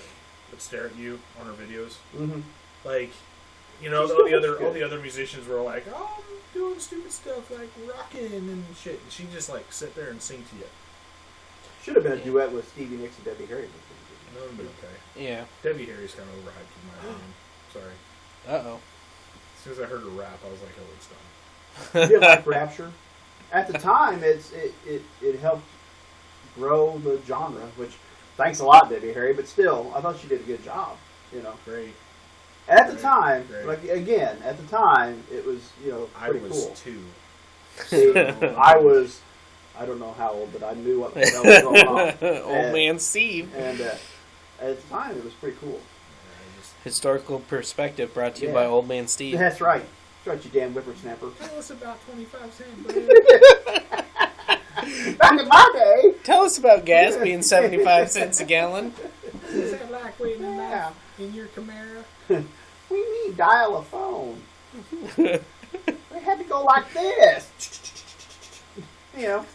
would stare at you on her videos? Mm-hmm. Like, you know, She all still the looks good. other musicians were like, "Oh, I'm doing stupid stuff like rocking and shit," and she just like sit there and sing to you. Should have been a duet with Stevie Nicks and Debbie Harry. That would have been okay. Yeah. Debbie Harry's kind of overhyped in my opinion. Sorry. Uh-oh. As soon as I heard her rap, I was like, "Oh, it's done." You didn't like Rapture? At the time, it helped grow the genre, which thanks a lot, Debbie Harry. But still, I thought she did a good job. You know, Great. at the Great, time, great. like again, at the time, it was I pretty was cool. 2. See, I don't know how old, but I knew what the hell was going on. Old man Steve. And at the time, it was pretty cool. Historical perspective brought to you Yeah. by Old Man Steve. That's right. That's right, you damn whippersnapper. Tell us about 25 cents, Back in my day. Tell us about gas being 75 cents a gallon. Is that like waiting Yeah. in your Camaro? We need dial a phone. We had to go like this. You know,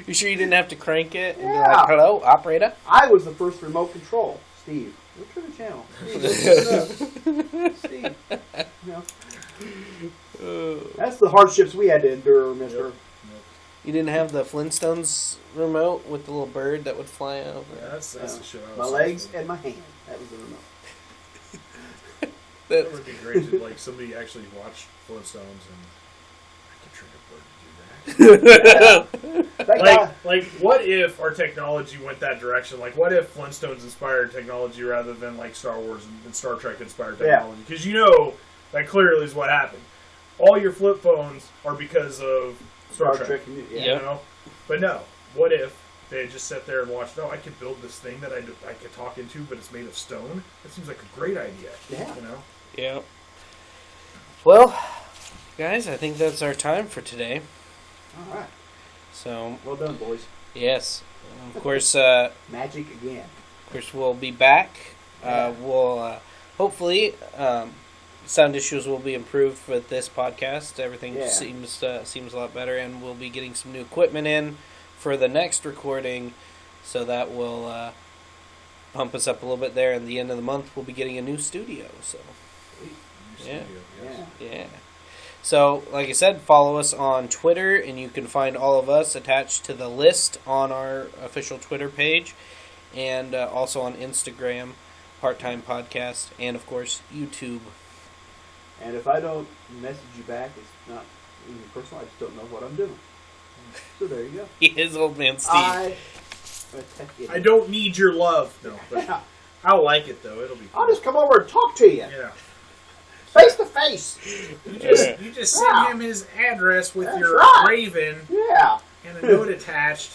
You sure you didn't have to crank it? And be Yeah. like, hello, operator? I was the first remote control. Steve, look for the channel. Steve, you know, that's the hardships we had to endure, Mister. You didn't have the Flintstones remote with the little bird that would fly over? Yeah, that's the shit I was My legs and my hand. That was the remote. That would be great to like somebody actually watch Flintstones and I could trick a bird to do that. That guy, Like, what if our technology went that direction? Like, what if Flintstones inspired technology rather than like Star Wars and Star Trek inspired technology? Because you know that clearly is what happened. All your flip phones are because of Star Trek. Yeah. You know? But no, what if they just sat there and watched, I could build this thing that I could talk into, but it's made of stone? That seems like a great idea. Yeah. You know? Yeah. Well, guys, I think that's our time for today. All right. So, Well done, boys. yes. Of course, Magic again. we'll be back. Yeah. We'll hopefully sound issues will be improved with this podcast. Everything Yeah. seems a lot better, and we'll be getting some new equipment in for the next recording, so that will pump us up a little bit there. At the end of the month, we'll be getting a new studio. So, yeah. Yeah. So, like I said, follow us on Twitter, and you can find all of us attached to the list on our official Twitter page, and also on Instagram, Part-Time Podcast, and, of course, YouTube. And if I don't message you back, it's not even personal. I just don't know what I'm doing. So there you go. He is Old Man Steve. I don't need your love. No, but I'll like it, though. It'll be cool. I'll just come over and talk to you. Yeah. Face to face. You just send him his address with That's your right. Raven Yeah. and a note attached.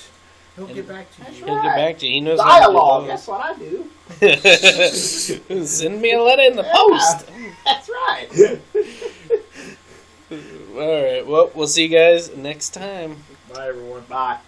He'll get back to That's you. He'll get back to you. He knows Dialogue. That's what I do. Send me a letter in the post. That's right. All right. Well, we'll see you guys next time. Bye, everyone. Bye.